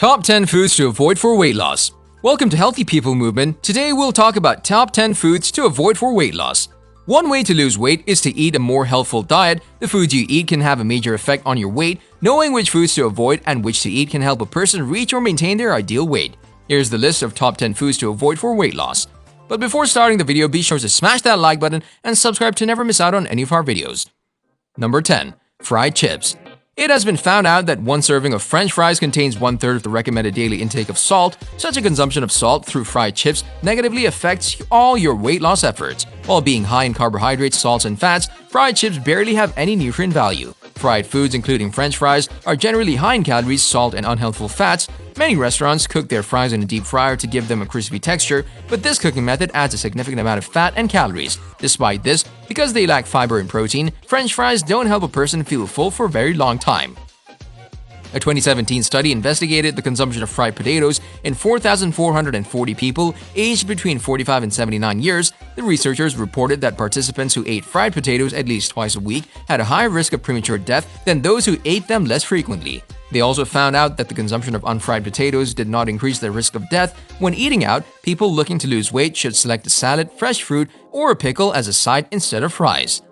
Top 10 foods to avoid for weight loss. Welcome to Healthy People Movement. Today we'll talk about top 10 foods to avoid for weight loss. One way to lose weight is to eat a more healthful diet. The foods you eat can have a major effect on your weight. Knowing which foods to avoid and which to eat can help a person reach or maintain their ideal weight. Here's the list of top 10 foods to avoid for weight loss. But before starting the video, be sure to smash that like button and subscribe to never miss out on any of our videos. Number 10. Fried chips. It has been found out that one serving of French fries contains 1/3 of the recommended daily intake of salt. Such a consumption of salt through fried chips negatively affects all your weight loss efforts. While being high in carbohydrates, salts, and fats, fried chips barely have any nutrient value. Fried foods, including French fries, are generally high in calories, salt, and unhealthful fats. Many restaurants cook their fries in a deep fryer to give them a crispy texture, but this cooking method adds a significant amount of fat and calories. Despite this, because they lack fiber and protein, French fries don't help a person feel full for a very long time. A 2017 study investigated the consumption of fried potatoes in 4,440 people aged between 45 and 79 years. The researchers reported that participants who ate fried potatoes at least twice a week had a higher risk of premature death than those who ate them less frequently. They also found out that the consumption of unfried potatoes did not increase the risk of death. When eating out, people looking to lose weight should select a salad, fresh fruit, or a pickle as a side instead of fries.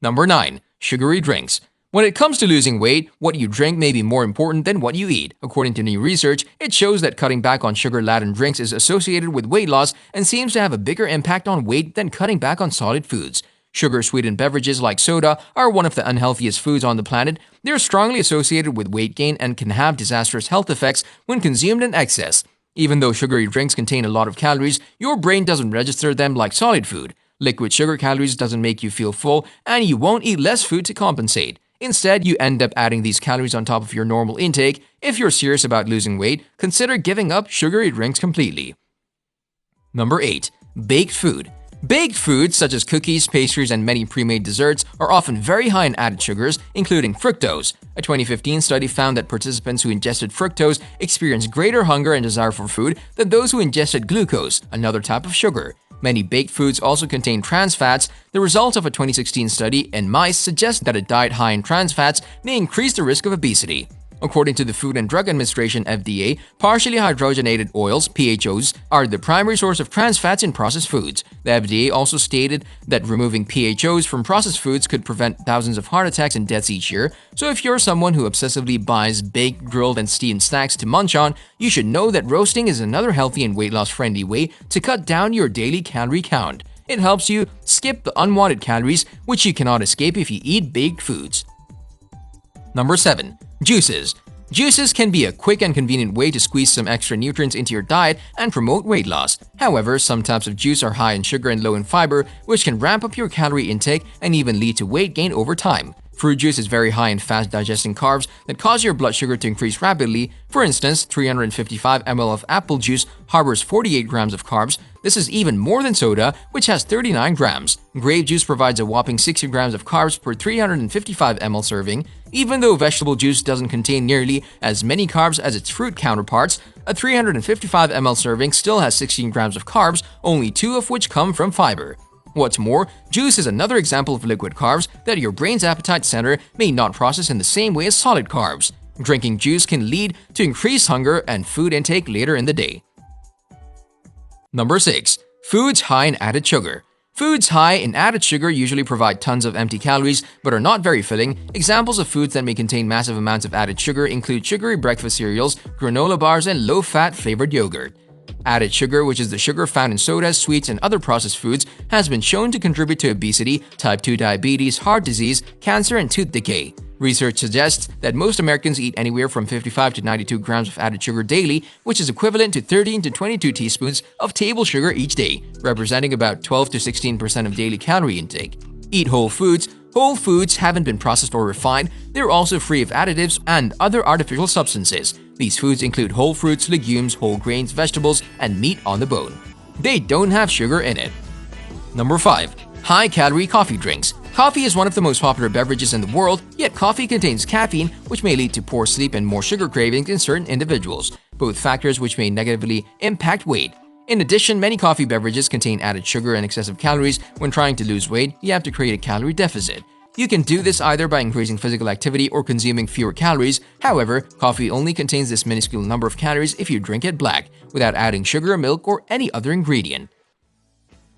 Number 9. Sugary drinks. When it comes to losing weight, what you drink may be more important than what you eat. According to new research, it shows that cutting back on sugar-laden drinks is associated with weight loss and seems to have a bigger impact on weight than cutting back on solid foods. Sugar-sweetened beverages like soda are one of the unhealthiest foods on the planet. They are strongly associated with weight gain and can have disastrous health effects when consumed in excess. Even though sugary drinks contain a lot of calories, your brain doesn't register them like solid food. Liquid sugar calories doesn't make you feel full, and you won't eat less food to compensate. Instead, you end up adding these calories on top of your normal intake. If you're serious about losing weight, consider giving up sugary drinks completely. Number 8. Baked food. Baked foods such as cookies, pastries, and many pre-made desserts are often very high in added sugars, including fructose. A 2015 study found that participants who ingested fructose experienced greater hunger and desire for food than those who ingested glucose, another type of sugar. Many baked foods also contain trans fats. The results of a 2016 study in mice suggest that a diet high in trans fats may increase the risk of obesity. According to the Food and Drug Administration (FDA), partially hydrogenated oils (PHOs) are the primary source of trans fats in processed foods. The FDA also stated that removing PHOs from processed foods could prevent thousands of heart attacks and deaths each year. So if you're someone who obsessively buys baked, grilled, and steamed snacks to munch on, you should know that roasting is another healthy and weight loss friendly way to cut down your daily calorie count. It helps you skip the unwanted calories, which you cannot escape if you eat baked foods. Number 7. Juices. Juices can be a quick and convenient way to squeeze some extra nutrients into your diet and promote weight loss. However, some types of juice are high in sugar and low in fiber, which can ramp up your calorie intake and even lead to weight gain over time. Fruit juice is very high in fast-digesting carbs that cause your blood sugar to increase rapidly. For instance, 355 ml of apple juice harbors 48 grams of carbs. This is even more than soda, which has 39 grams. Grape juice provides a whopping 60 grams of carbs per 355 ml serving. Even though vegetable juice doesn't contain nearly as many carbs as its fruit counterparts, a 355 ml serving still has 16 grams of carbs, only 2 of which come from fiber. What's more, juice is another example of liquid carbs that your brain's appetite center may not process in the same way as solid carbs. Drinking juice can lead to increased hunger and food intake later in the day. Number 6. Foods high in added sugar. Foods high in added sugar usually provide tons of empty calories but are not very filling. Examples of foods that may contain massive amounts of added sugar include sugary breakfast cereals, granola bars, and low-fat flavored yogurt. Added sugar, which is the sugar found in sodas, sweets, and other processed foods, has been shown to contribute to obesity, type 2 diabetes, heart disease, cancer, and tooth decay. Research suggests that most Americans eat anywhere from 55 to 92 grams of added sugar daily, which is equivalent to 13 to 22 teaspoons of table sugar each day, representing about 12 to 16% of daily calorie intake. Eat whole foods. Whole foods haven't been processed or refined. They're also free of additives and other artificial substances. These foods include whole fruits, legumes, whole grains, vegetables, and meat on the bone. They don't have sugar in it. Number 5. High-calorie coffee drinks. Coffee is one of the most popular beverages in the world, yet coffee contains caffeine, which may lead to poor sleep and more sugar cravings in certain individuals, both factors which may negatively impact weight. In addition, many coffee beverages contain added sugar and excessive calories. When trying to lose weight, you have to create a calorie deficit. You can do this either by increasing physical activity or consuming fewer calories. However, coffee only contains this minuscule number of calories if you drink it black, without adding sugar, milk, or any other ingredient.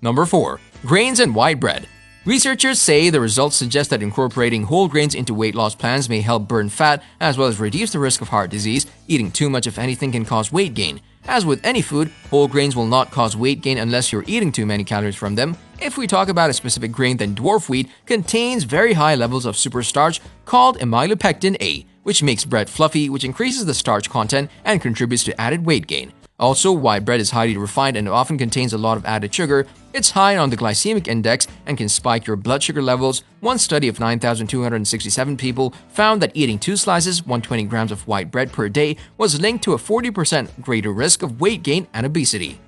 Number 4. Grains and white bread. Researchers say the results suggest that incorporating whole grains into weight loss plans may help burn fat as well as reduce the risk of heart disease. Eating too much of anything can cause weight gain. As with any food, whole grains will not cause weight gain unless you're eating too many calories from them. If we talk about a specific grain, then dwarf wheat contains very high levels of superstarch called amylopectin A, which makes bread fluffy, which increases the starch content and contributes to added weight gain. Also, white bread is highly refined and often contains a lot of added sugar. It's high on the glycemic index and can spike your blood sugar levels. One study of 9,267 people found that eating 2 slices, 120 grams of white bread per day was linked to a 40% greater risk of weight gain and obesity.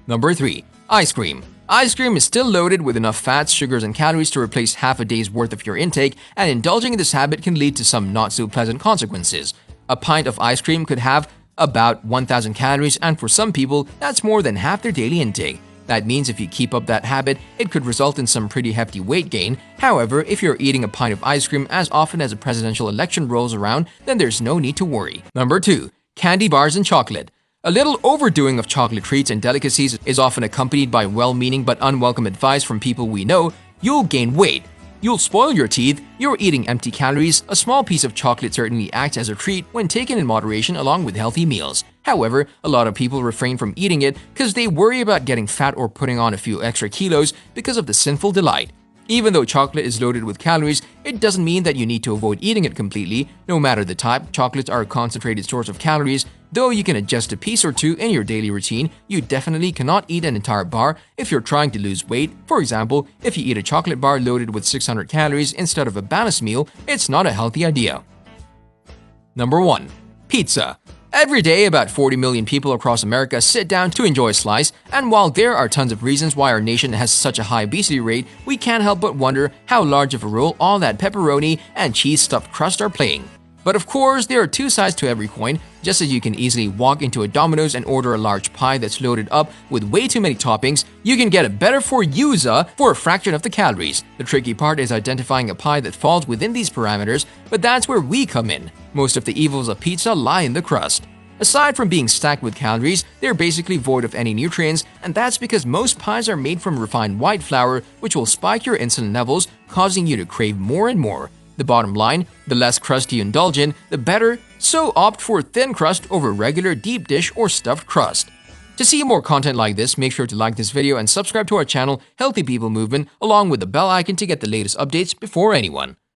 Number 3. Ice cream. Ice cream is still loaded with enough fats, sugars, and calories to replace half a day's worth of your intake, and indulging in this habit can lead to some not-so-pleasant consequences. A pint of ice cream could have about 1,000 calories, and for some people, that's more than half their daily intake. That means if you keep up that habit, it could result in some pretty hefty weight gain. However, if you're eating a pint of ice cream as often as a presidential election rolls around, then there's no need to worry. Number 2. Candy bars and chocolate. A little overdoing of chocolate treats and delicacies is often accompanied by well-meaning but unwelcome advice from people we know. You'll gain weight. You'll spoil your teeth, you're eating empty calories. A small piece of chocolate certainly acts as a treat when taken in moderation along with healthy meals. However, a lot of people refrain from eating it because they worry about getting fat or putting on a few extra kilos because of the sinful delight. Even though chocolate is loaded with calories, it doesn't mean that you need to avoid eating it completely. No matter the type, chocolates are a concentrated source of calories. Though you can adjust a piece or two in your daily routine, you definitely cannot eat an entire bar if you're trying to lose weight. For example, if you eat a chocolate bar loaded with 600 calories instead of a balanced meal, it's not a healthy idea. Number 1. Pizza. Every day, about 40 million people across America sit down to enjoy a slice, and while there are tons of reasons why our nation has such a high obesity rate, we can't help but wonder how large of a role all that pepperoni and cheese-stuffed crust are playing. But of course, there are two sides to every coin. Just as you can easily walk into a Domino's and order a large pie that's loaded up with way too many toppings, you can get a better-for-you-za for a fraction of the calories. The tricky part is identifying a pie that falls within these parameters, but that's where we come in. Most of the evils of pizza lie in the crust. Aside from being stacked with calories, they're basically void of any nutrients, and that's because most pies are made from refined white flour, which will spike your insulin levels, causing you to crave more and more. The bottom line, the less crust you indulge in, the better, so opt for thin crust over regular deep dish or stuffed crust. To see more content like this, make sure to like this video and subscribe to our channel, Healthy People Movement, along with the bell icon to get the latest updates before anyone.